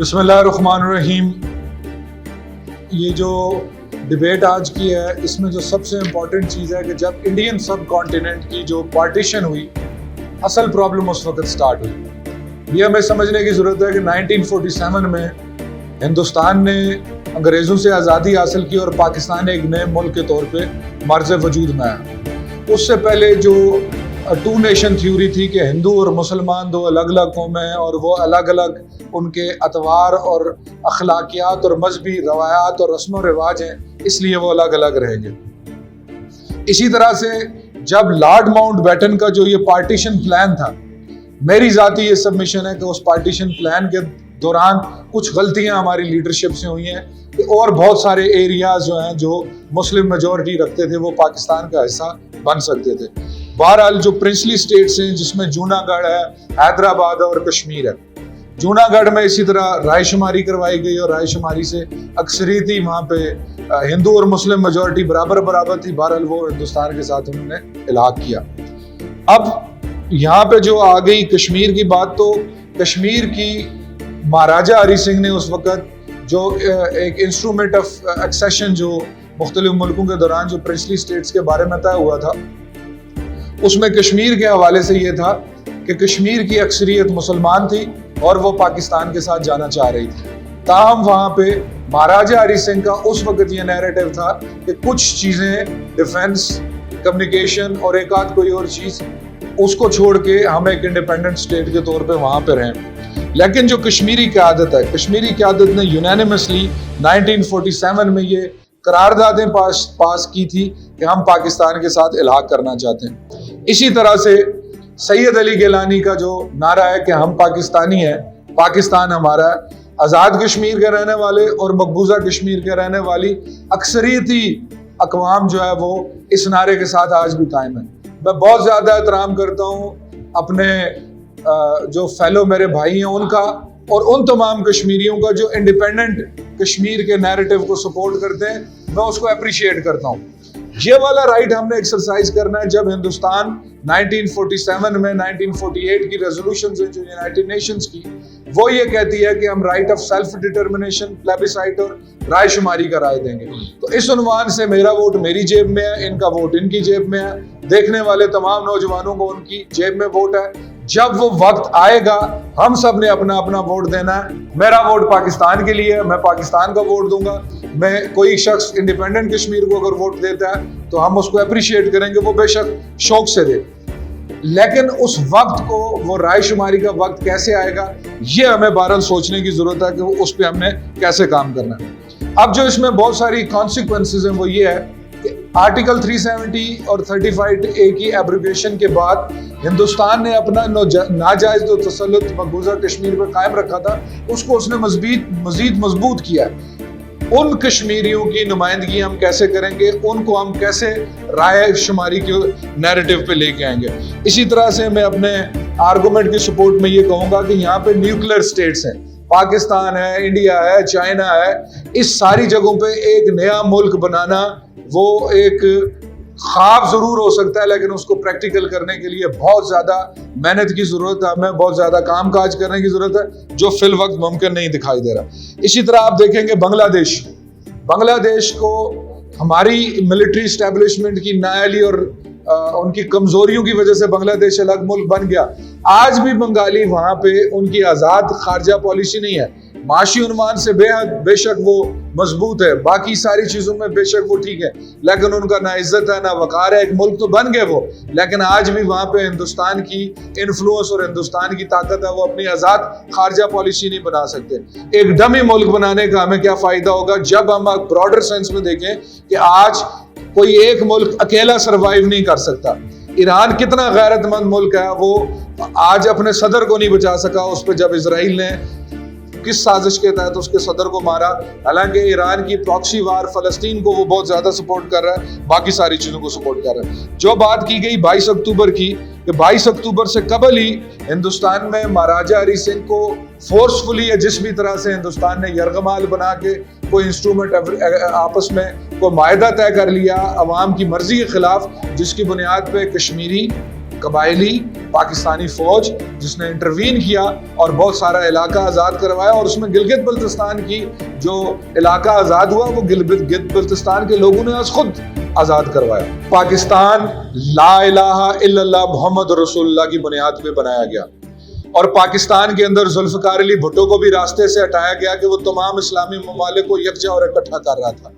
بسم اللہ الرحمن الرحیم۔ یہ جو ڈبیٹ آج کی ہے اس میں جو سب سے امپورٹنٹ چیز ہے کہ جب انڈین سب کانٹیننٹ کی جو پارٹیشن ہوئی، اصل پرابلم اس وقت سٹارٹ ہوئی۔ یہ ہمیں سمجھنے کی ضرورت ہے کہ 1947 میں ہندوستان نے انگریزوں سے آزادی حاصل کی اور پاکستان ایک نئے ملک کے طور پہ مرز وجود میں آیا۔ اس سے پہلے جو ٹو نیشن تھیوری تھی کہ ہندو اور مسلمان دو الگ الگ قومیں ہیں اور وہ الگ الگ ان کے اطوار اور اخلاقیات اور مذہبی روایات اور رسم و رواج ہیں، اس لیے وہ الگ الگ رہیں گے۔ اسی طرح سے جب لارڈ ماؤنٹ بیٹن کا جو یہ پارٹیشن پلان تھا، میری ذاتی یہ سبمیشن ہے کہ اس پارٹیشن پلان کے دوران کچھ غلطیاں ہماری لیڈرشپ سے ہوئی ہیں کہ اور بہت سارے ایریاز جو ہیں جو مسلم میجورٹی رکھتے تھے وہ پاکستان کا حصہ بن سکتے تھے۔ بہرحال جو پرنسلی اسٹیٹس ہیں جس میں جوناگڑھ ہے، حیدرآباد اور کشمیر ہے، جوناگڑھ میں اسی طرح رائے شماری کروائی گئی اور رائے شماری سے اکثریتی وہاں پہ ہندو اور مسلم میجورٹی برابر تھی۔ بہرحال وہ ہندوستان کے ساتھ انہوں نے الحاق کیا۔ اب یہاں پہ جو آ گئی کشمیر کی بات، تو کشمیر کی مہاراجہ ہری سنگھ نے اس وقت جو ایک انسٹرومنٹ آف ایکسیشن جو مختلف ملکوں کے دوران جو پرنسلی اسٹیٹس کے بارے میں طے ہوا تھا، اس میں کشمیر کے حوالے سے یہ تھا کہ کشمیر کی اکثریت مسلمان تھی اور وہ پاکستان کے ساتھ جانا چاہ رہی تھی۔ تاہم وہاں پہ مہاراجہ ہری سنگھ کا اس وقت یہ نیریٹو تھا کہ کچھ چیزیں ڈیفنس، کمیونیکیشن اور ایک آدھ کوئی اور چیز اس کو چھوڑ کے ہم ایک انڈیپینڈنٹ اسٹیٹ کے طور پہ وہاں پہ رہیں۔ لیکن جو کشمیری قیادت ہے، کشمیری قیادت نے یونینیمسلی 1947 میں یہ قراردادیں پاس کی تھی کہ ہم پاکستان کے ساتھ الحاق کرنا چاہتے ہیں۔ اسی طرح سے سید علی گیلانی کا جو نعرہ ہے کہ ہم پاکستانی ہیں، پاکستان ہمارا ہے، آزاد کشمیر کے رہنے والے اور مقبوضہ کشمیر کے رہنے والی اکثریتی اقوام جو ہے وہ اس نعرے کے ساتھ آج بھی قائم ہیں۔ میں بہت زیادہ احترام کرتا ہوں اپنے جو فیلو میرے بھائی ہیں ان کا اور ان تمام کشمیریوں کا جو انڈیپینڈنٹ کشمیر کے نیریٹو کو سپورٹ کرتے ہیں، میں اس کو اپریشیٹ کرتا ہوں۔ یہ والا رائٹ ہم نے ایکسرسائز کرنا ہے جب ہندوستان 1947 میں 1948 کی ریزولوشنز ہیں جو یونائٹڈ نیشنز کی، وہ یہ کہتی ہے کہ ہم رائٹ آف سیلف ڈٹرمنیشن، پلیبیسائٹ اور رائے شماری کا رائے دیں گے۔ تو اس عنوان سے میرا ووٹ میری جیب میں ہے، ان کا ووٹ ان کی جیب میں ہے، دیکھنے والے تمام نوجوانوں کو ان کی جیب میں ووٹ ہے۔ جب وہ وقت آئے گا ہم سب نے اپنا اپنا ووٹ دینا ہے۔ میرا ووٹ پاکستان کے لیے ہے، میں پاکستان کا ووٹ دوں گا۔ میں کوئی شخص انڈیپینڈنٹ کشمیر کو اگر ووٹ دیتا ہے تو ہم اس کو اپریشیٹ کریں گے، وہ بے شک شوق سے دے، لیکن اس وقت کو، وہ رائے شماری کا وقت کیسے آئے گا، یہ ہمیں بہرحال سوچنے کی ضرورت ہے کہ اس پہ ہم نے کیسے کام کرنا ہے۔ اب جو اس میں بہت ساری کانسیکوینسز ہیں وہ یہ ہے کہ آرٹیکل 370 اور 35A کی ایبروگیشن کے بعد ہندوستان نے اپنا ناجائز جو تسلط مقبوضہ کشمیر پہ قائم رکھا تھا، اس کو اس نے مزید مضبوط کیا ہے۔ ان کشمیریوں کی نمائندگی ہم کیسے کریں گے، ان کو ہم کیسے رائے شماری کے نیریٹو پہ لے کے آئیں گے۔ اسی طرح سے میں اپنے آرگومنٹ کی سپورٹ میں یہ کہوں گا کہ یہاں پہ نیوکلیر سٹیٹس ہیں، پاکستان ہے، انڈیا ہے، چائنا ہے، اس ساری جگہوں پہ ایک نیا ملک بنانا وہ ایک خواب ضرور ہو سکتا ہے، لیکن اس کو پریکٹیکل کرنے کے لیے بہت زیادہ محنت کی ضرورت ہے، ہمیں بہت زیادہ کام کاج کرنے کی ضرورت ہے، جو فی الوقت ممکن نہیں دکھائی دے رہا۔ اسی طرح آپ دیکھیں گے بنگلہ دیش کو ہماری ملٹری اسٹیبلشمنٹ کی نااہلی اور ان کی کمزوریوں کی وجہ سے بنگلہ دیش الگ ملک بن گیا۔ آج بھی بنگالی وہاں پہ ان کی آزاد خارجہ پالیسی نہیں ہے، معاشی عنوان سے بے شک وہ مضبوط ہے، باقی ساری چیزوں میں بے شک وہ ٹھیک ہے، لیکن ان کا نہ عزت ہے نہ وقار ہے۔ ایک ملک تو بن گئے وہ، لیکن آج بھی وہاں پہ ہندوستان کی انفلوئنس اور ہندوستان کی طاقت ہے، وہ اپنی آزاد خارجہ پالیسی نہیں بنا سکتے۔ ایک ڈمی ملک بنانے کا ہمیں کیا فائدہ ہوگا جب ہم براڈر سینس میں دیکھیں کہ آج کوئی ایک ملک اکیلا سروائیو نہیں کر سکتا۔ ایران کتنا غیرت مند ملک ہے، وہ آج اپنے صدر کو نہیں بچا سکا اس پہ جب اسرائیل نے کس سازش کے تحت اس کے صدر کو مارا، حالانکہ ایران کی پراکسی وار فلسطین کو وہ بہت زیادہ سپورٹ کر رہا ہے، باقی ساری چیزوں کو سپورٹ کر رہا ہے۔ جو بات کی گئی 22 اکتوبر کی، کہ 22 اکتوبر سے قبل ہی ہندوستان میں مہاراجہ ہری سنگھ کو فورسفلی یا جس بھی طرح سے ہندوستان نے یرغمال بنا کے کوئی انسٹرومنٹ آپس میں کوئی معاہدہ طے کر لیا عوام کی مرضی کے خلاف، جس کی بنیاد پہ کشمیری قبائلی پاکستانی فوج جس نے انٹروین کیا اور بہت سارا علاقہ آزاد کروایا, اور اس میں گلگت بلتستان کی جو علاقہ آزاد ہوا وہ گلگت بلتستان کے لوگوں نے از خود آزاد کروایا. پاکستان لا الہ الا اللہ محمد رسول اللہ کی بنیاد پہ بنایا گیا, اور پاکستان کے اندر ذوالفقار علی بھٹو کو بھی راستے سے ہٹایا گیا کہ وہ تمام اسلامی ممالک کو یکجا اور اکٹھا کر رہا تھا.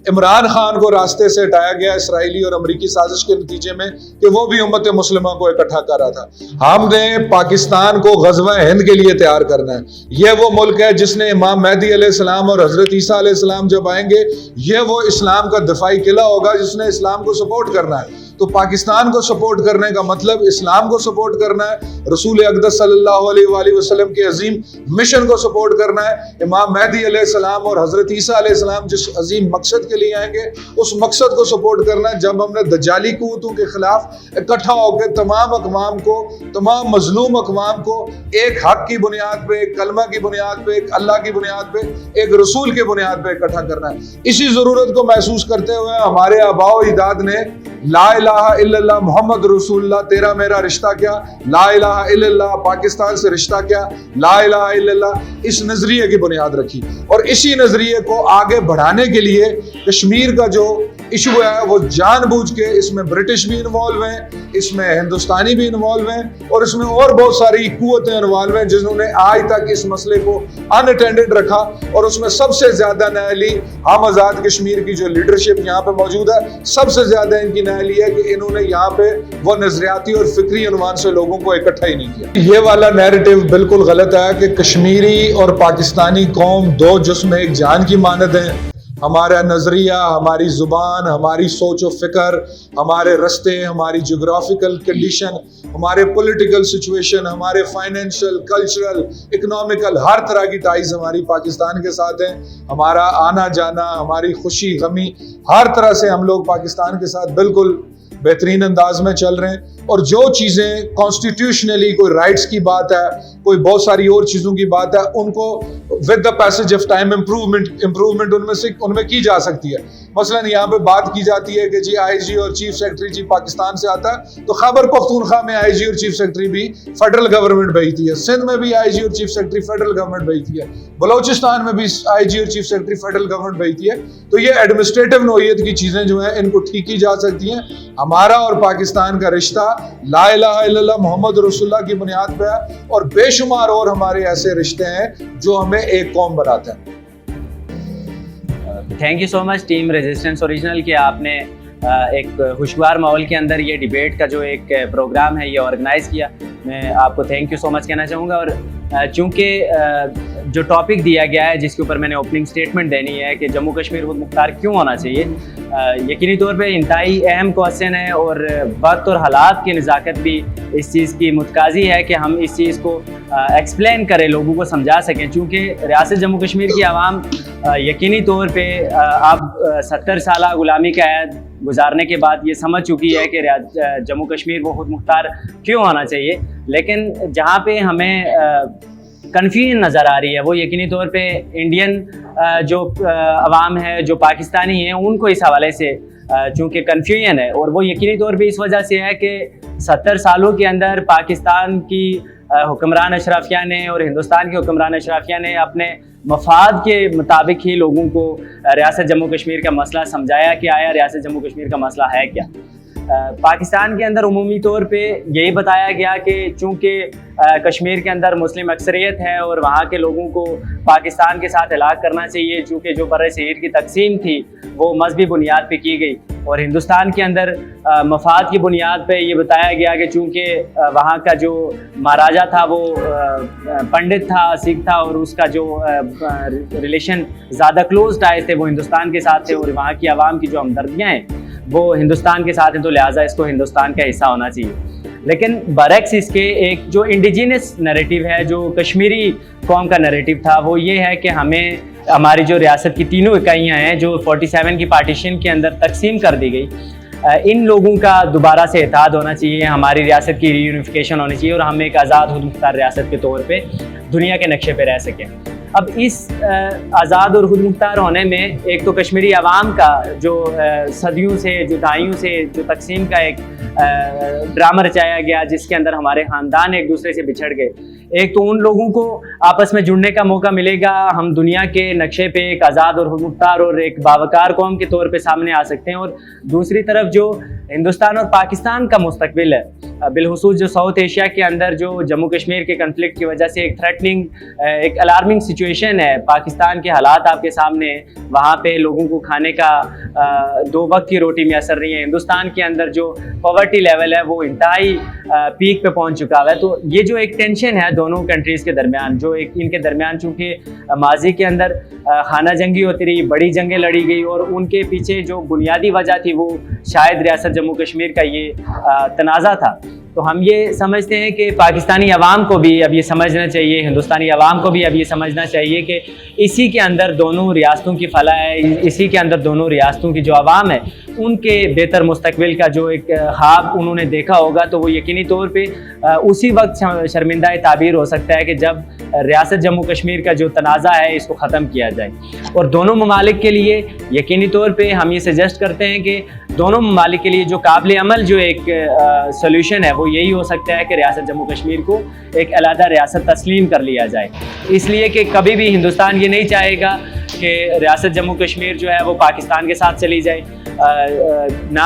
عمران خان کو راستے سے ہٹایا گیا اسرائیلی اور امریکی سازش کے نتیجے میں کہ وہ بھی امت مسلمہ کو اکٹھا کر رہا تھا. ہم نے پاکستان کو غزوہ ہند کے لیے تیار کرنا ہے. یہ وہ ملک ہے جس نے امام مہدی علیہ السلام اور حضرت عیسیٰ علیہ السلام جب آئیں گے, یہ وہ اسلام کا دفاعی قلعہ ہوگا جس نے اسلام کو سپورٹ کرنا ہے. تو پاکستان کو سپورٹ کرنے کا مطلب اسلام کو سپورٹ کرنا ہے, رسول اقدس صلی اللہ علیہ وآلہ وسلم کے عظیم مشن کو سپورٹ کرنا ہے. امام مہدی علیہ السلام اور حضرت عیسیٰ علیہ السلام جس عظیم مقصد کے لیے آئیں گے اس مقصد کو سپورٹ کرنا ہے. جب ہم نے دجالی قوتوں کے خلاف اکٹھا ہو کے تمام اقوام کو, تمام مظلوم اقوام کو ایک حق کی بنیاد پہ, ایک کلمہ کی بنیاد پہ, ایک اللہ کی بنیاد پہ, ایک رسول کی بنیاد پہ اکٹھا کرنا ہے. اسی ضرورت کو محسوس کرتے ہوئے ہمارے آباء و اجداد نے لا الہ الا اللہ محمد رسول اللہ تیرا میرا رشتہ کیا, لا الہ الا اللہ پاکستان سے رشتہ کیا, لا الہ الا اللہ اس نظریے کی بنیاد رکھی. اور اسی نظریے کو آگے بڑھانے کے لیے کشمیر کا جو ایشو ہے وہ جان بوجھ کے اس میں برٹش بھی انوالو ہیں, اس میں ہندوستانی بھی انوالو ہیں, اور اس میں اور بہت ساری قوتیں انوالو ہیں جنہوں نے آج تک اس مسئلے کو ان اٹینڈڈ رکھا. اور اس میں سب سے زیادہ نااہلی ہم آزاد کشمیر کی جو لیڈرشپ یہاں پہ موجود ہے, سب سے زیادہ ان کی نااہلی ہے کہ انہوں نے یہاں پہ وہ نظریاتی اور فکری عنوان سے لوگوں کو اکٹھا ہی نہیں کیا. یہ والا نیریٹو بالکل غلط ہے کہ کشمیری اور پاکستانی قوم دو جسم ایک جان کی مانند ہیں. ہمارا نظریہ, ہماری زبان, ہماری سوچ و فکر, ہمارے رستے, ہماری جغرافیکل کنڈیشن, ہمارے پولیٹیکل سچویشن, ہمارے فائنینشیل, کلچرل, اکنامیکل, ہر طرح کی ٹائز ہماری پاکستان کے ساتھ ہیں. ہمارا آنا جانا, ہماری خوشی غمی, ہر طرح سے ہم لوگ پاکستان کے ساتھ بالکل بہترین انداز میں چل رہے ہیں. اور جو چیزیں کانسٹیٹیوشنلی کوئی رائٹس کی بات ہے, کوئی بہت ساری اور چیزوں کی بات ہے, ان کو with the passage of time improvement in میں کی جا سکتی ہے. مثلاً یہاں پہ بات کی جاتی ہے کہ جی آئی جی اور چیف سیکرٹری جی پاکستان سے آتا ہے, تو خیبر پختونخوا میں آئی جی اور چیف سیکرٹری بھی فیڈرل گورنمنٹ بھیجتی ہے, سندھ میں بھی آئی جی اور چیف سیکرٹری فیڈرل گورنمنٹ بھیجتی ہے, بلوچستان میں بھی آئی جی اور چیف سیکرٹری فیڈرل گورنمنٹ بھیجتی ہے. تو یہ ایڈمنسٹریٹو نوعیت کی چیزیں جو ہیں ان کو ٹھیک کی جا سکتی ہیں. ہمارا اور پاکستان کا رشتہ لا الہ الا اللہ محمد رسول اللہ کی بنیاد پہ ہے, اور بے شمار اور ہمارے ایسے رشتے ہیں جو ہمیں ایک قوم بناتے ہیں. Thank you so much team resistance original کہ آپ نے ایک خوشگوار ماحول کے اندر یہ ڈیبیٹ کا جو ایک پروگرام ہے یہ آرگنائز کیا. میں آپ کو تھینک یو سو مچ کہنا چاہوں گا. اور چونکہ جو ٹاپک دیا گیا ہے جس کے اوپر میں نے اوپننگ سٹیٹمنٹ دینی ہے کہ جموں کشمیر خود مختار کیوں ہونا چاہیے, یقینی طور پہ انتہائی اہم کوشچن ہے, اور وقت اور حالات کی نزاکت بھی اس چیز کی متقاضی ہے کہ ہم اس چیز کو ایکسپلین کریں, لوگوں کو سمجھا سکیں. چونکہ ریاست جموں کشمیر کی عوام یقینی طور پہ اب 70 سالہ غلامی کا عہد گزارنے کے بعد یہ سمجھ چکی ہے کہ جموں کشمیر کو خود مختار کیوں ہونا چاہیے. لیکن جہاں پہ ہمیں کنفیوژن نظر آ رہی ہے وہ یقینی طور پہ انڈین جو عوام ہے, جو پاکستانی ہیں, ان کو اس حوالے سے چونکہ کنفیوژن ہے, اور وہ یقینی طور پہ اس وجہ سے ہے کہ 70 سالوں کے اندر پاکستان کی حکمران اشرافیہ نے اور ہندوستان کے حکمران اشرافیہ نے اپنے مفاد کے مطابق ہی لوگوں کو ریاست جموں کشمیر کا مسئلہ سمجھایا کہ آیا ریاست جموں کشمیر کا مسئلہ ہے کیا. پاکستان کے اندر عمومی طور پہ یہی بتایا گیا کہ چونکہ کشمیر کے اندر مسلم اکثریت ہے اور وہاں کے لوگوں کو پاکستان کے ساتھ ہلاک کرنا چاہیے, چونکہ جو بر صغیر کی تقسیم تھی وہ مذہبی بنیاد پہ کی گئی, اور ہندوستان کے اندر مفاد کی بنیاد پہ یہ بتایا گیا کہ چونکہ وہاں کا جو مہاراجا تھا وہ پنڈت تھا, سکھ تھا, اور اس کا جو ریلیشن زیادہ کلوز ٹائز تھے وہ ہندوستان کے ساتھ تھے, اور وہاں کی عوام کی جو ہمدردیاں ہیں وہ ہندوستان کے ساتھ ہیں, تو لہٰذا اس کو ہندوستان کا حصہ ہونا چاہیے. لیکن برعکس اس کے ایک جو انڈیجینس نیریٹو ہے, جو کشمیری قوم کا نیریٹو تھا, وہ یہ ہے کہ ہمیں ہماری جو ریاست کی تینوں اکائیاں ہیں جو 47 کی پارٹیشن کے اندر تقسیم کر دی گئی, ان لوگوں کا دوبارہ سے اتحاد ہونا چاہیے, ہماری ریاست کی ری یونیفیکیشن ہونی چاہیے, اور ہم ایک آزاد خود مختار ریاست کے طور پہ دنیا کے نقشے پہ رہ سکیں. اب اس آزاد اور خود مختار ہونے میں ایک تو کشمیری عوام کا جو صدیوں سے جو دہائیوں سے جو تقسیم کا ایک ڈرامہ رچایا گیا جس کے اندر ہمارے خاندان ایک دوسرے سے بچھڑ گئے، ایک تو ان لوگوں کو آپس میں جڑنے کا موقع ملے گا، ہم دنیا کے نقشے پہ ایک آزاد اور خود مختار اور ایک باوقار قوم کے طور پہ سامنے آ سکتے ہیں، اور دوسری طرف جو ہندوستان اور پاکستان کا مستقبل ہے، بالخصوص جو ساؤتھ ایشیا کے اندر جو جموں کشمیر کے کنفلکٹ کی وجہ سے ایک تھریٹننگ ایک الارمنگ سچویشن ہے، پاکستان کے حالات آپ کے سامنے ہیں، وہاں پہ لوگوں کو کھانے کا 2 وقت کی روٹی میسر نہیں ہے، ہندوستان کے اندر جو پاورٹی لیول ہے وہ انتہائی پیک پہ پہنچ چکا ہے، تو یہ جو ایک ٹینشن ہے دونوں کنٹریز کے درمیان، جو ایک ان کے درمیان چونکہ ماضی کے اندر خانہ جنگی ہوتی رہی، بڑی جنگیں لڑی گئی، اور ان کے پیچھے جو بنیادی وجہ تھی وہ شاید ریاست جموں کشمیر کا یہ تنازع تھا، تو ہم یہ سمجھتے ہیں کہ پاکستانی عوام کو بھی اب یہ سمجھنا چاہیے، ہندوستانی عوام کو بھی اب یہ سمجھنا چاہیے کہ اسی کے اندر دونوں ریاستوں کی فلاح ہے، اسی کے اندر دونوں ریاستوں کی جو عوام ہے ان کے بہتر مستقبل کا جو ایک خواب انہوں نے دیکھا ہوگا، تو وہ یقینی طور پہ اسی وقت شرمندہ تعبیر ہو سکتا ہے کہ جب ریاست جموں کشمیر کا جو تنازع ہے اس کو ختم کیا جائے، اور دونوں ممالک کے لیے یقینی طور پہ ہم یہ سجیسٹ کرتے ہیں کہ دونوں ممالک کے لیے جو قابل عمل جو ایک سولوشن ہے وہ یہی ہو سکتا ہے کہ ریاست جموں کشمیر کو ایک علیحدہ ریاست تسلیم کر لیا جائے، اس لیے کہ کبھی بھی ہندوستان یہ نہیں چاہے گا کہ ریاست جموں کشمیر جو ہے وہ پاکستان کے ساتھ چلی جائے، نہ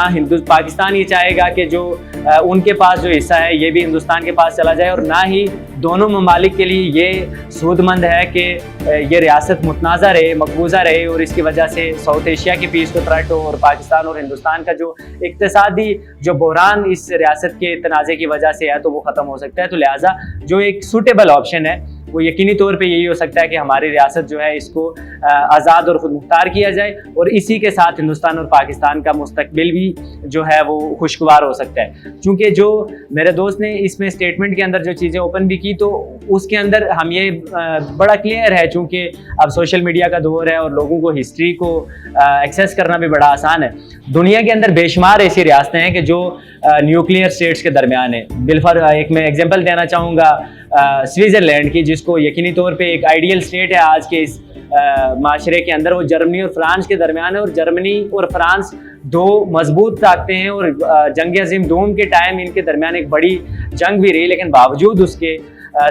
پاکستان یہ چاہے گا کہ جو ان کے پاس جو حصہ ہے یہ بھی ہندوستان کے پاس چلا جائے، اور نہ ہی دونوں ممالک کے لیے یہ سود مند ہے کہ یہ ریاست متنازع رہے، مقبوضہ رہے، اور اس کی وجہ سے ساؤتھ ایشیا کی پیس کو تھریٹ ہو، اور پاکستان اور ہندوستان کا جو اقتصادی جو بحران اس ریاست کے تنازع کی وجہ سے ہے تو وہ ختم ہو سکتا ہے، تو لہٰذا جو ایک سوٹیبل آپشن ہے وہ یقینی طور پہ یہی ہو سکتا ہے کہ ہماری ریاست جو ہے اس کو آزاد اور خود مختار کیا جائے، اور اسی کے ساتھ ہندوستان اور پاکستان کا مستقبل بھی جو ہے وہ خوشگوار ہو سکتا ہے، چونکہ جو میرے دوست نے اس میں اسٹیٹمنٹ کے اندر جو چیزیں اوپن بھی کی تو اس کے اندر ہم یہ بڑا کلیئر ہے، چونکہ اب سوشل میڈیا کا دور ہے اور لوگوں کو ہسٹری کو ایکسیس کرنا بھی بڑا آسان ہے، دنیا کے اندر بے شمار ایسی ریاستیں ہیں کہ جو نیوکلیئر اسٹیٹس کے درمیان ہیں، ایک میں ایگزامپل دینا چاہوں گا سوئٹزرلینڈ کی، جس کو یقینی طور پہ ایک آئیڈیل اسٹیٹ ہے آج کے اس معاشرے کے اندر، وہ جرمنی اور فرانس کے درمیان ہے، اور جرمنی اور فرانس 2 مضبوط طاقتیں ہیں، اور جنگ عظیم دوم کے ٹائم ان کے درمیان ایک بڑی جنگ بھی رہی، لیکن باوجود اس کے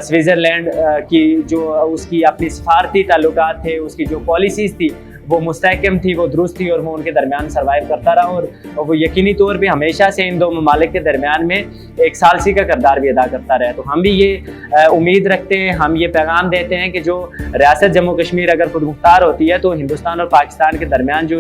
سوئٹزرلینڈ کی جو اس کی اپنی سفارتی تعلقات تھے، اس کی جو پالیسیز تھی وہ مستحکم تھی، وہ درست تھی، اور وہ ان کے درمیان سروائیو کرتا رہا، اور وہ یقینی طور پہ ہمیشہ سے ان 2 ممالک کے درمیان میں ایک ثالثی کا کردار بھی ادا کرتا رہا، تو ہم بھی یہ امید رکھتے ہیں، ہم یہ پیغام دیتے ہیں کہ جو ریاست جموں کشمیر اگر خود مختار ہوتی ہے تو ہندوستان اور پاکستان کے درمیان جو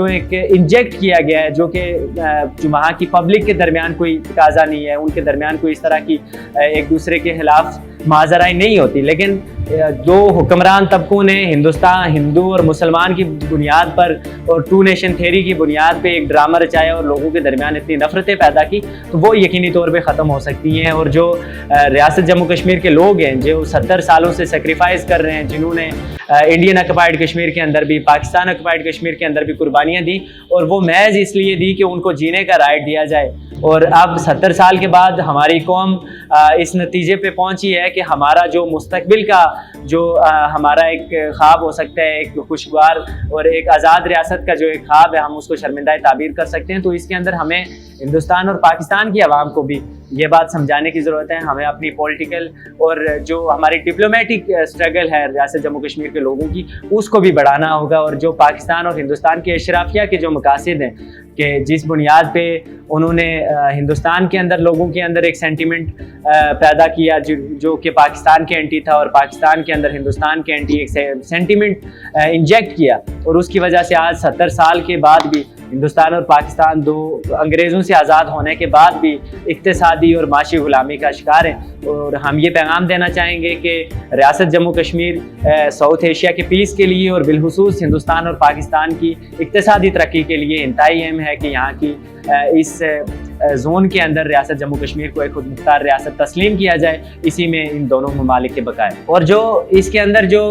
ایک انجیکٹ کیا گیا ہے، جو کہ جو وہاں کی پبلک کے درمیان کوئی تقاضا نہیں ہے، ان کے درمیان کوئی اس طرح کی ایک دوسرے کے خلاف معذرائی نہیں ہوتی، لیکن 2 حکمران طبقوں نے ہندو اور مسلمان کی بنیاد پر اور 2 نیشن تھیوری کی بنیاد پہ ایک ڈرامہ رچایا اور لوگوں کے درمیان اتنی نفرتیں پیدا کی، تو وہ یقینی طور پہ ختم ہو سکتی ہیں، اور جو ریاست جموں کشمیر کے لوگ ہیں جو 70 سالوں سے سیکریفائز کر رہے ہیں، جنہوں نے انڈین آکوپائڈ کشمیر کے اندر بھی، پاکستان آکوپائڈ کشمیر کے اندر بھی قربانیاں دیں، اور وہ محض اس لیے دی کہ ان کو جینے کا رائٹ دیا جائے، اور اب 70 سال کے بعد ہماری قوم اس نتیجے پہ پہنچی ہے کہ ہمارا جو مستقبل کا جو ہمارا ایک خواب ہو سکتا ہے، ایک خوشگوار اور ایک آزاد ریاست کا جو ایک خواب ہے، ہم اس کو شرمندہ تعبیر کر سکتے ہیں، تو اس کے اندر ہمیں ہندوستان اور پاکستان کی عوام کو بھی یہ بات سمجھانے کی ضرورت ہے، ہمیں اپنی پولیٹیکل اور جو ہماری ڈپلومیٹک اسٹرگل ہے ریاست جموں کشمیر کے لوگوں کی، اس کو بھی بڑھانا ہوگا، اور جو پاکستان اور ہندوستان کے اشرافیہ کے جو مقاصد ہیں کہ جس بنیاد پہ انہوں نے ہندوستان کے اندر لوگوں کے اندر ایک سینٹیمنٹ پیدا کیا جو کہ پاکستان کے اینٹی تھا، اور پاکستان کے اندر ہندوستان کے اینٹی ایک سینٹیمنٹ انجیکٹ کیا، اور اس کی وجہ سے آج 70 سال کے بعد بھی ہندوستان اور پاکستان 2 انگریزوں سے آزاد ہونے کے بعد بھی اقتصادی اور معاشی غلامی کا شکار ہیں، اور ہم یہ پیغام دینا چاہیں گے کہ ریاست جموں کشمیر ساؤتھ ایشیا کے پیس کے لیے اور بالخصوص ہندوستان اور پاکستان کی اقتصادی ترقی کے لیے انتہائی اہم ہے کہ یہاں کی اس زون کے اندر ریاست جموں کشمیر کو ایک خود مختار ریاست تسلیم کیا جائے، اسی میں ان دونوں ممالک کے بقائے، اور جو اس کے اندر جو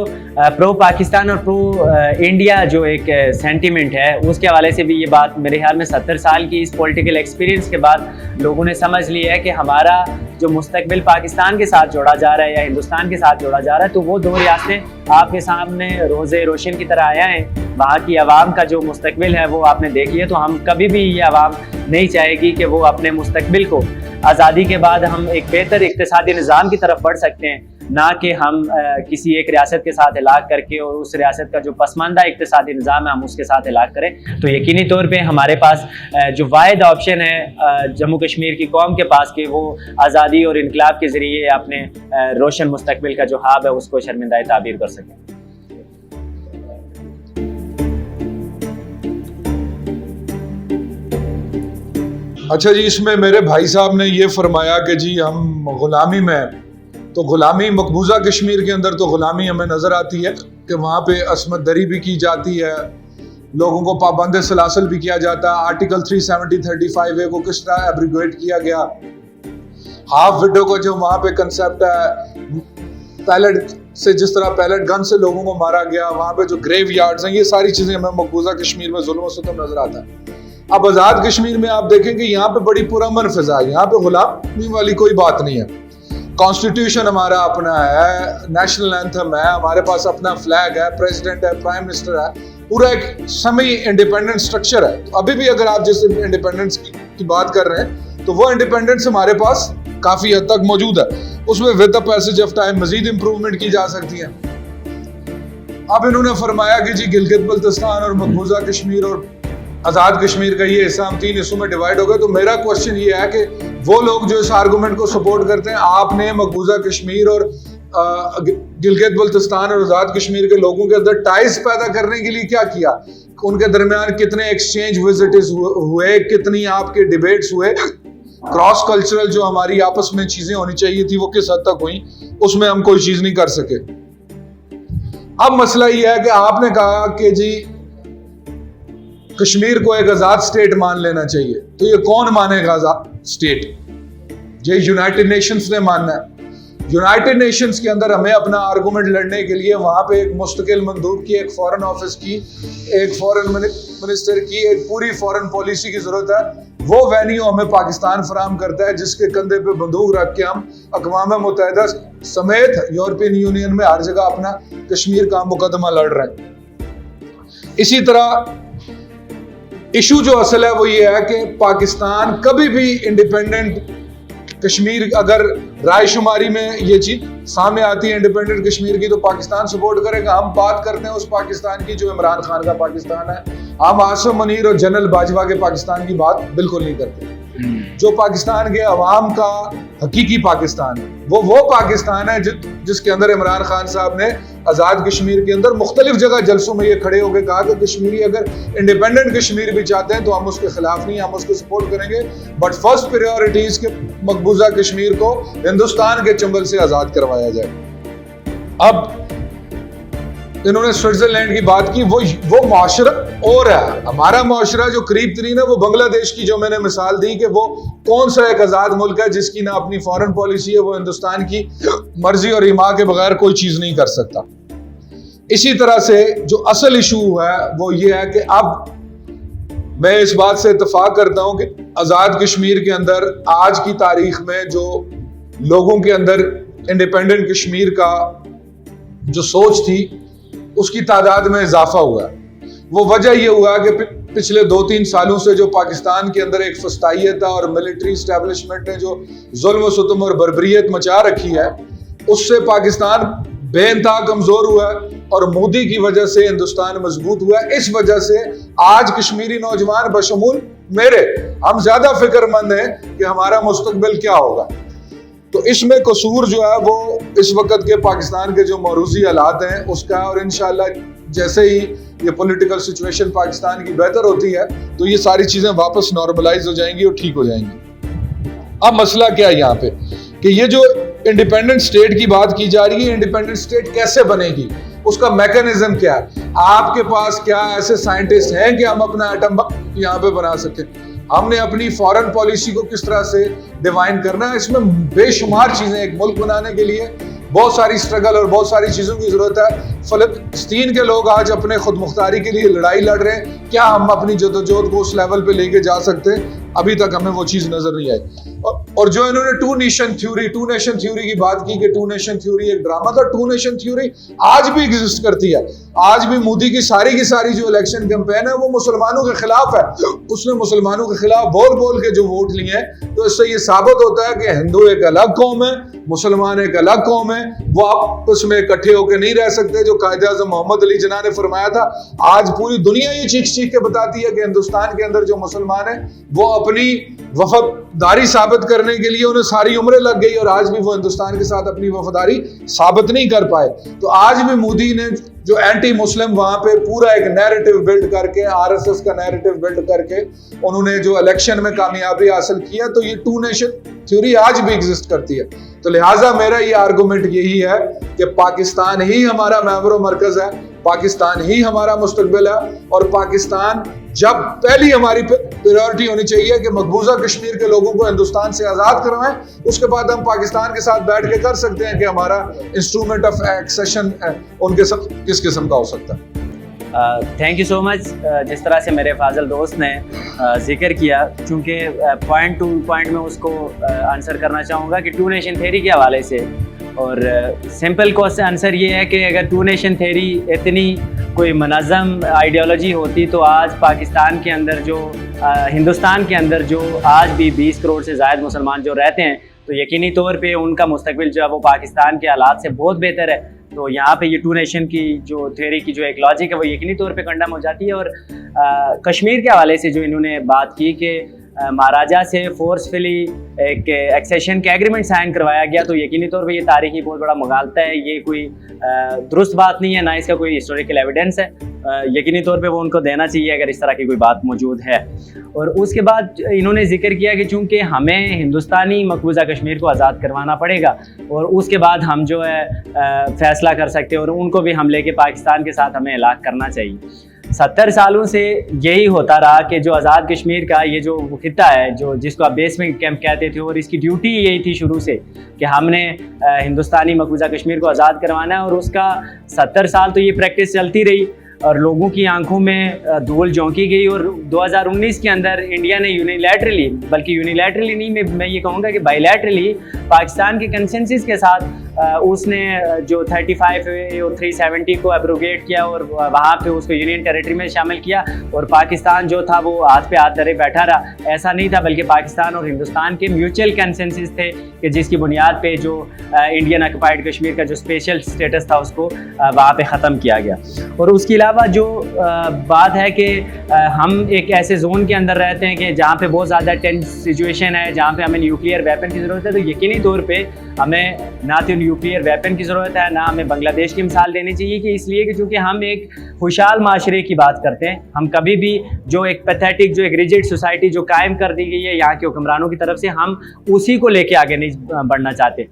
پرو پاکستان اور پرو انڈیا جو ایک سینٹیمنٹ ہے، اس کے حوالے سے بھی یہ بات میرے خیال میں 70 سال کی اس پولیٹیکل ایکسپیرینس کے بعد لوگوں نے سمجھ لی ہے کہ ہمارا جو مستقبل پاکستان کے ساتھ جوڑا جا رہا ہے یا ہندوستان کے ساتھ جوڑا جا رہا ہے، تو وہ 2 ریاستیں آپ کے سامنے روز روشن کی طرح آیا ہیں. وہاں کی عوام کا جو مستقبل ہے وہ آپ نے دیکھ لیا. تو ہم کبھی بھی یہ عوام نہیں چاہے گی کہ وہ اپنے مستقبل کو آزادی کے بعد ہم ایک بہتر اقتصادی نظام کی طرف بڑھ سکتے ہیں، نہ کہ ہم کسی ایک ریاست کے ساتھ ہلاک کر کے اور اس ریاست کا جو پسماندہ اقتصادی نظام ہے ہم اس کے ساتھ ہلاک کریں. تو یقینی طور پہ ہمارے پاس جو واحد آپشن ہے جموں کشمیر کی قوم کے پاس کہ وہ آزادی اور انقلاب کے ذریعے اپنے روشن مستقبل کا جو خواب ہے اس کو شرمندہ تعبیر کر سکیں. اچھا جی، اس میں میرے بھائی صاحب نے یہ فرمایا کہ جی ہم غلامی میں، تو غلامی مقبوضہ کشمیر کے اندر تو غلامی ہمیں نظر آتی ہے کہ وہاں پہ عصمت دری بھی کی جاتی ہے، لوگوں کو پابند سلاسل بھی کیا جاتا ہے. آرٹیکل 370-35A کو کس طرح ایبریگیٹ کیا گیا، ہاف وڈو کو جو وہاں پہ کنسیپٹ ہے، پیلٹ سے جس طرح پیلٹ گن سے لوگوں کو مارا گیا، وہاں پہ جو گریو یارڈز ہیں، یہ ساری چیزیں ہمیں مقبوضہ کشمیر میں ظلم و ستم نظر آتا ہے. اب آزاد کشمیر میں آپ دیکھیں کہ یہاں پہ بڑی پرامن فضا ہے، یہاں پہ غلامی والی کوئی بات نہیں ہے. کانسٹیٹیوشن ہمارا اپنا ہے، نیشنل اینتھم ہے، ہمارے پاس اپنا فلیگ ہے، پریزیڈنٹ ہے، پرائم منسٹر ہے، پورا ایک سیمی انڈیپینڈنٹ سٹرکچر ہے. ابھی بھی اگر آپ جس انڈیپینڈنس کی بات کر رہے ہیں تو وہ انڈیپینڈنس ہمارے پاس کافی حد تک موجود ہے. اس میں with the passage of time مزید امپروومنٹ کی جا سکتی ہے. اب انہوں نے فرمایا کہ جی گلگت بلتستان اور مقبوضہ کشمیر اور آزاد کشمیر کا یہ حصہ ہم 3 حصوں میں ڈیوائیڈ ہو گئے. تو میرا کوشچن یہ ہے کہ وہ لوگ جو اس آرگومنٹ کو سپورٹ کرتے ہیں، آپ نے مقبوضہ کشمیر اور گلگت بلتستان اور آزاد کشمیر کے لوگوں کے اندر ٹائز پیدا کرنے کے لیے کیا کیا؟ ان کے درمیان کتنے ایکسچینج وزٹز ہوئے، کتنی آپ کے ڈیبیٹس ہوئے، کراس کلچرل جو ہماری آپس میں چیزیں ہونی چاہیے تھی وہ کس حد تک ہوئیں؟ اس میں ہم کوئی چیز نہیں کر سکے. اب مسئلہ یہ ہے کہ آپ نے کہا کہ جی کشمیر کو ایک آزاد سٹیٹ مان لینا چاہیے. تو یہ کون مانے گا آزاد سٹیٹ؟ یہ یونائٹڈ نیشنز نے ماننا ہے. یونائٹڈ نیشنز کے اندر ہمیں اپنا آرگومنٹ لڑنے کے لیے وہاں پہ ایک مستقل مندوب کی، ایک فورن آفس کی، ایک فورن منسٹر کی، ایک پوری فورن پالیسی کی ضرورت ہے. وہ وینیو ہمیں پاکستان فراہم کرتا ہے جس کے کندھے پہ بندوق رکھ کے ہم اقوام متحدہ سمیت یورپین یونین میں ہر جگہ اپنا کشمیر کا مقدمہ لڑ رہے ہیں. اسی طرح ایشو جو اصل ہے وہ یہ ہے کہ پاکستان کبھی بھی انڈیپینڈنٹ کشمیر، اگر رائے شماری میں یہ چیز سامنے آتی ہے انڈیپینڈنٹ کشمیر کی، تو پاکستان سپورٹ کرے گا. ہم بات کرتے ہیں اس پاکستان کی جو عمران خان کا پاکستان ہے. ہم عاصم منیر اور جنرل باجوہ کے پاکستان کی بات بالکل نہیں کرتے. جو پاکستان کے عوام کا حقیقی پاکستان ہے وہ پاکستان ہے جس کے اندر عمران خان صاحب نے آزاد کشمیر کے اندر مختلف جگہ جلسوں میں یہ کھڑے ہو کے کہا کہ کشمیری اگر انڈیپینڈنٹ کشمیر بھی چاہتے ہیں تو ہم اس کے خلاف نہیں، ہم اس کو سپورٹ کریں گے، بٹ فرسٹ پریورٹی اس کے مقبوضہ کشمیر کو ہندوستان کے چنگل سے آزاد کروایا جائے. اب انہوں نے سوئٹزرلینڈ کی بات کی، وہ معاشرہ اور ہے. ہمارا معاشرہ جو قریب ترین ہے وہ بنگلہ دیش کی جو میں نے مثال دی کہ وہ کون سا ایک آزاد ملک ہے جس کی نہ اپنی فورن پالیسی ہے، وہ ہندوستان کی مرضی اور ایما کے بغیر کوئی چیز نہیں کر سکتا. اسی طرح سے جو اصل ایشو ہے وہ یہ ہے کہ اب میں اس بات سے اتفاق کرتا ہوں کہ آزاد کشمیر کے اندر آج کی تاریخ میں جو لوگوں کے اندر انڈیپینڈنٹ کشمیر کا جو سوچ تھی اس کی تعداد میں اضافہ ہوا ہے. وہ وجہ یہ ہوا کہ پچھلے 2-3 سالوں سے جو پاکستان کے اندر ایک فسطائیت اور ملٹری اسٹیبلشمنٹ نے جو ظلم و ستم اور بربریت مچا رکھی ہے اس سے پاکستان بے انتہا کمزور ہوا ہے اور مودی کی وجہ سے ہندوستان مضبوط ہوا ہے. اس وجہ سے آج کشمیری نوجوان بشمول میرے ہم زیادہ فکر مند ہیں کہ ہمارا مستقبل کیا ہوگا. تو اس میں قصور جو ہے وہ اس وقت کے پاکستان کے جو موروثی حالات ہیں اس کا، اور انشاءاللہ جیسے ہی یہ پولیٹیکل سچویشن پاکستان کی بہتر ہوتی ہے تو یہ ساری چیزیں واپس نارملائز ہو جائیں گی اور ٹھیک ہو جائیں گی. اب مسئلہ کیا ہے یہاں پہ کہ یہ جو انڈیپینڈنٹ اسٹیٹ کی بات کی جا رہی ہے، انڈیپینڈنٹ اسٹیٹ کیسے بنے گی، اس کا میکانزم کیا ہے؟ آپ کے پاس کیا ایسے سائنٹسٹ ہیں کہ ہم اپنا ایٹم یہاں پہ بنا سکیں؟ ہم نے اپنی فورن پالیسی کو کس طرح سے ڈیوائن کرنا ہے؟ اس میں بے شمار چیزیں، ایک ملک بنانے کے لیے بہت ساری سٹرگل اور بہت ساری چیزوں کی ضرورت ہے. فلسطین کے لوگ آج اپنے خود مختاری کے لیے لڑائی لڑ رہے ہیں. کیا ہم اپنی جدوجہد کو اس لیول پہ لے کے جا سکتے ہیں؟ ابھی تک ہمیں وہ چیز نظر نہیں آئی. اور جو انہوں نے ٹو نیشن تھیوری کی بات کی کہ ٹو نیشن تھیوری ایک ڈرامہ تھا، ٹو نیشن تھیوری آج بھی ایگزسٹ کرتی ہے. آج بھی مودی کی ساری جو الیکشن کیمپین ہے وہ مسلمانوں کے خلاف ہے. اس نے مسلمانوں کے خلاف بول کے جو ووٹ لیے ہیں، تو اس سے یہ ثابت ہوتا ہے کہ ہندو ایک الگ قوم ہے، مسلمان ایک الگ قوم ہے، وہ آپس میں اکٹھے ہو کے نہیں رہ سکتے. جو قائد اعظم محمد علی جناح نے فرمایا تھا، آج پوری دنیا یہ چیخ کے بتاتی ہے کہ ہندوستان کے اندر جو مسلمان ہیں وہ اپنی وفاداری ثابت کرنے کے لیے انہیں ساری عمریں لگ گئی، اور آج بھی وہ ہندوستان کے ساتھ اپنی وفاداری ثابت نہیں کر پائے. تو آج بھی مودی نے جو اینٹی مسلم وہاں پہ پورا ایک نیریٹو بلڈ کر کے، آر ایس ایس کا نیریٹو بلڈ کر کے انہوں نے جو الیکشن میں کامیابی حاصل کیا، تو یہ ٹو نیشن تھیوری آج بھی ایگزسٹ کرتی ہے. تو لہٰذا میرا یہ آرگومنٹ یہی ہے کہ پاکستان ہی ہمارا محور و مرکز ہے، پاکستان ہی ہمارا مستقبل ہے، اور پاکستان جب پہلی ہماری پریورٹی ہونی چاہیے کہ مقبوضہ کشمیر کے لوگوں کو ہندوستان سے آزاد کروائیں. اس کے بعد ہم پاکستان کے ساتھ بیٹھ کے کر سکتے ہیں کہ ہمارا انسٹرومنٹ آف ایکسیشن ان کے سب کس قسم کا ہو سکتا ہے. تھینک یو سو مچ. جس طرح سے میرے فاضل دوست نے ذکر کیا، چونکہ پوائنٹ ٹو پوائنٹ میں اس کو آنسر کرنا چاہوں گا کہ ٹو نیشن تھیوری کے حوالے سے. اور سمپل کوسچن آنسر یہ ہے کہ اگر ٹو نیشن تھیوری اتنی کوئی منظم آئیڈیالوجی ہوتی تو آج پاکستان کے اندر جو ہندوستان کے اندر جو آج بھی 20 کروڑ سے زائد مسلمان جو رہتے ہیں، تو یقینی طور پہ ان کا مستقبل جو ہے وہ پاکستان کے حالات سے بہت بہتر ہے. تو یہاں پہ یہ ٹو نیشن کی جو تھیوری کی جو ایک لاجک ہے وہ یقینی طور پہ کنڈم ہو جاتی ہے. اور کشمیر کے حوالے سے جو انہوں نے بات کی کہ مہاراجا سے فورسفلی ایک ایکسیشن کا ایگریمنٹ سائن کروایا گیا، تو یقینی طور پہ یہ تاریخی بہت بڑا مغالطہ ہے. یہ کوئی درست بات نہیں ہے، نہ اس کا کوئی ہسٹوریکل ایویڈنس ہے. یقینی طور پہ وہ ان کو دینا چاہیے اگر اس طرح کی کوئی بات موجود ہے. اور اس کے بعد انہوں نے ذکر کیا کہ چونکہ ہمیں ہندوستانی مقبوضہ کشمیر کو آزاد کروانا پڑے گا، اور اس کے بعد ہم جو ہے فیصلہ کر سکتے ہیں، اور ان کو بھی ہم لے کے پاکستان کے ساتھ ہمیں ہلاک کرنا چاہیے. 70 سالوں سے یہی ہوتا رہا کہ جو آزاد کشمیر کا یہ جو خطہ ہے، جو جس کو آپ بیسمنٹ کیمپ کہتے تھے، اور اس کی ڈیوٹی یہی تھی شروع سے کہ ہم نے ہندوستانی مقبوضہ کشمیر کو آزاد کروانا ہے. اور اس کا 70 سال تو یہ پریکٹس چلتی رہی، اور لوگوں کی آنکھوں میں دھول جھونکی گئی. اور 2019 کے اندر انڈیا نے یونیلیٹرلی، بلکہ یونیلیٹرلی نہیں، میں یہ کہوں گا کہ بائی لیٹرلی پاکستان کے کنسنسس کے ساتھ اس نے جو 35 اور 370 کو ایبروگیٹ کیا، اور وہاں پہ اس کو یونین ٹیریٹری میں شامل کیا. اور پاکستان جو تھا وہ ہاتھ پہ ہاتھ دھرے بیٹھا رہا. ایسا نہیں تھا، بلکہ پاکستان اور ہندوستان کے میوچل کنسنسس تھے کہ جس کی بنیاد پہ جو انڈین آکوپائڈ کشمیر کا جو اسپیشل اسٹیٹس تھا اس کو وہاں پہ ختم کیا گیا. اور اس کے علاوہ جو بات ہے کہ ہم ایک ایسے زون کے اندر رہتے ہیں کہ جہاں پہ بہت زیادہ ٹینس سچویشن ہے، جہاں پہ ہمیں نیوکلیئر ویپن کی ضرورت ہے. تو یقینی طور پہ ہمیں نہ تو نیوکلیئر ویپن کی ضرورت ہے، نہ ہمیں بنگلہ دیش کی مثال دینی چاہیے. کہ اس لیے کہ چونکہ ہم ایک خوشحال معاشرے کی بات کرتے ہیں، ہم کبھی بھی جو ایک پیتھیٹک، جو ایک ریجڈ سوسائٹی جو قائم کر دی گئی ہے یہاں کے حکمرانوں کی طرف سے، ہم اسی کو لے کے آگے نہیں بڑھنا چاہتے.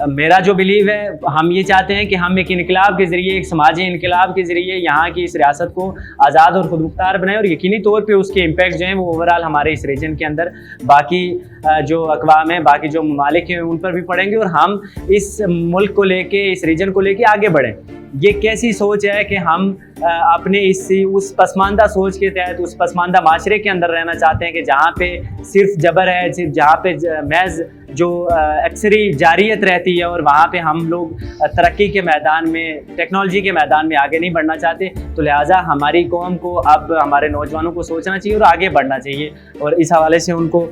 میرا جو بلیو ہے، ہم یہ چاہتے ہیں کہ ہم ایک انقلاب کے ذریعے، ایک سماجی انقلاب کے ذریعے یہاں کی اس ریاست کو آزاد اور خود مختار بنائیں. اور یقینی طور پہ اس کے امپیکٹ جو ہیں وہ اوورآل ہمارے اس ریجن کے اندر باقی جو اقوام ہیں، باقی جو ممالک ہیں ان پر بھی پڑیں گے، اور ہم اس ملک کو لے کے، اس ریجن کو لے کے آگے بڑھیں. یہ کیسی سوچ ہے کہ ہم اپنے اس پسماندہ سوچ کے تحت، اس پسماندہ معاشرے کے اندر رہنا چاہتے ہیں کہ جہاں پہ صرف جبر ہے، صرف جہاں پہ محض جو اکثری جاریت رہتی ہے، اور وہاں پہ ہم لوگ ترقی کے میدان میں، ٹیکنالوجی کے میدان میں آگے نہیں بڑھنا چاہتے. تو لہٰذا ہماری قوم کو، اب ہمارے نوجوانوں کو سوچنا چاہیے اور آگے بڑھنا چاہیے. اور اس حوالے سے ان کو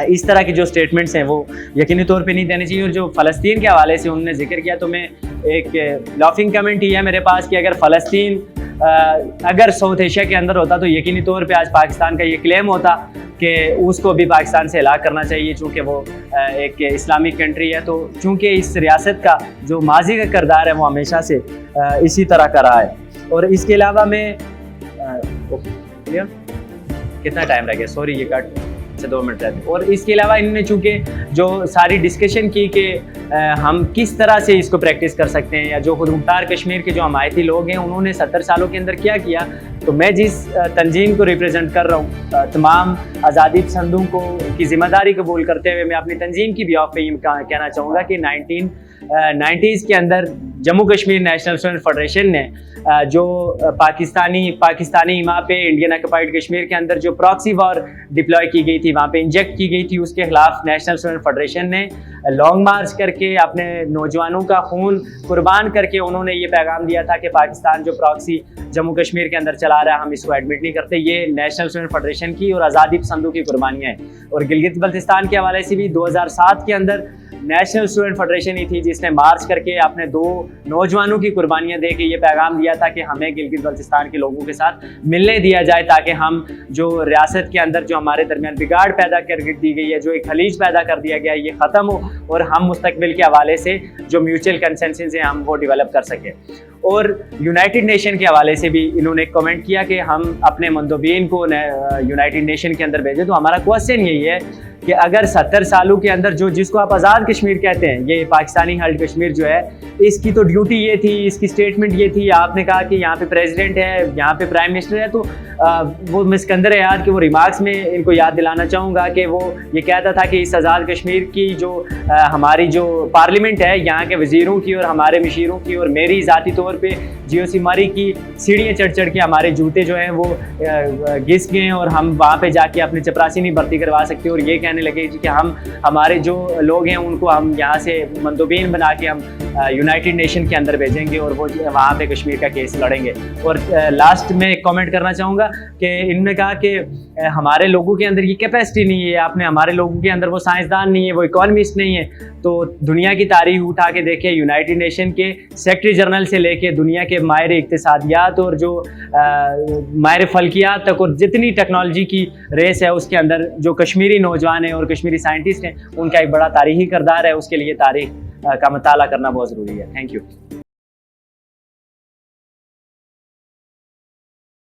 اس طرح کی جو سٹیٹمنٹس ہیں وہ یقینی طور پہ نہیں دینے چاہیے. اور جو فلسطین کے حوالے سے انہوں نے ذکر کیا، تو میں ایک لافنگ کمنٹ ہی ہے میرے پاس کہ اگر فلسطین اگر ساؤتھ ایشیا کے اندر ہوتا تو یقینی طور پہ آج پاکستان کا یہ کلیم ہوتا کہ اس کو بھی پاکستان سے ہلاک کرنا چاہیے، چونکہ وہ ایک اسلامک کنٹری ہے. تو چونکہ اس ریاست کا جو ماضی کا کردار ہے وہ ہمیشہ سے اسی طرح کا رہا ہے. اور اس کے علاوہ میں کتنا ٹائم رہ گیا، سوری یہ کٹ سے 2 منٹ رہتے. اور اس کے علاوہ انہوں نے چونکہ جو ساری ڈسکشن کی کہ ہم کس طرح سے اس کو پریکٹس کر سکتے ہیں، یا جو خود مختار کشمیر کے جو حمایتی لوگ ہیں انہوں نے 70 سالوں کے اندر کیا کیا، تو میں جس تنظیم کو ریپرزینٹ کر رہا ہوں، تمام آزادی پسندوں کو کی ذمہ داری قبول کرتے ہوئے میں اپنی تنظیم کی بھی آف پہ یہ کہنا چاہوں گا کہ 1990s کے اندر Jammu Kashmir national student federation نے جو پاکستانی وہاں پہ انڈین آکوپائڈ کشمیر کے اندر جو پراکسی وار ڈپلوائے کی گئی تھی، وہاں پہ انجیکٹ کی گئی تھی، اس کے خلاف نیشنل اسٹوڈنٹ فیڈریشن نے لانگ مارچ کر کے اپنے نوجوانوں کا خون قربان کر کے انہوں نے یہ پیغام دیا تھا کہ پاکستان جو پراکسی جموں کشمیر کے اندر چلا رہا ہے ہم اس کو ایڈمٹ نہیں کرتے. یہ نیشنل اسٹوڈنٹ فیڈریشن کی اور آزادی پسندوں کی قربانیاں ہیں. اور گلگت بلتستان کے حوالے سے بھی 2007 کے اندر نیشنل اسٹوڈنٹ فیڈریشن ہی تھی جس نے مارچ کر کے اپنے 2 نوجوانوں کی قربانیاں دے کے یہ پیغام دیا تھا کہ ہمیں گلگت بلتستان کے لوگوں کے ساتھ ملنے دیا جائے تاکہ ہم جو ریاست کے اندر جو ہمارے درمیان بگاڑ پیدا کر دی گئی ہے، جو ایک خلیج پیدا کر دیا گیا ہے، یہ ختم ہو اور ہم مستقبل کے حوالے سے جو میوچل کنسنسس ہیں ہم وہ ڈیولپ کر سکیں. اور یونائٹڈ نیشن کے حوالے سے بھی انہوں نے کمنٹ کیا کہ ہم اپنے مندوبین کو یونائٹڈ نیشن کے اندر بھیجیں. تو ہمارا کوشچن یہی ہے کہ اگر 70 سالوں کے اندر جس کو آپ آزاد کشمیر کہتے ہیں، یہ پاکستانی ہیلڈ کشمیر جو ہے، اس کی تو ڈیوٹی یہ تھی، اس کی اسٹیٹمنٹ یہ تھی. آپ نے کہا کہ یہاں پہ پریزیڈنٹ ہے، یہاں پہ پرائم منسٹر ہے، تو وہ مسکندر ہے یاد کہ وہ ریمارکس میں ان کو یاد دلانا چاہوں گا کہ وہ یہ کہتا تھا کہ اس آزاد کشمیر کی جو ہماری جو پارلیمنٹ ہے، یہاں کے وزیروں کی اور ہمارے مشیروں کی اور میری ذاتی طور پہ GOC ماری کی سیڑھیاں چڑھ کے ہمارے جوتے جو ہیں وہ گھس گئے اور ہم وہاں پہ جا کے اپنے چپراسی نہیں بھرتی کروا سکتے. اور یہ کہنے لگے کہ ہمارے جو لوگ ہیں ان کو ہم یہاں سے مندوبین بنا کے ہم یونائٹڈ نیشن کے اندر بھیجیں گے اور وہ وہاں پہ کشمیر کا کیس لڑیں گے. اور لاسٹ میں ایک کامنٹ کرنا چاہوں گا کہ انہوں نے کہا کہ ہمارے لوگوں کے اندر یہ کیپیسٹی نہیں ہے، آپ نے ہمارے لوگوں کے اندر وہ سائنسدان نہیں ہے، وہ اکانومسٹ نہیں ہے. تو دنیا کی تاریخ اٹھا کے دیکھیں، یونائٹڈ نیشن کے سیکرٹری جنرل سے لے کے دنیا کے ماہر اقتصادیات اور جو ماہر فلکیات تک اور جتنی ٹیکنالوجی کی ریس ہے اس کے اندر جو کشمیری نوجوان ہیں اور کشمیری سائنٹسٹ ہیں ان کا ایک بڑا تاریخی کردار ہے. اس کے لیے تاریخ کا مطالعہ کرنا بہت ضروری ہے. Thank you.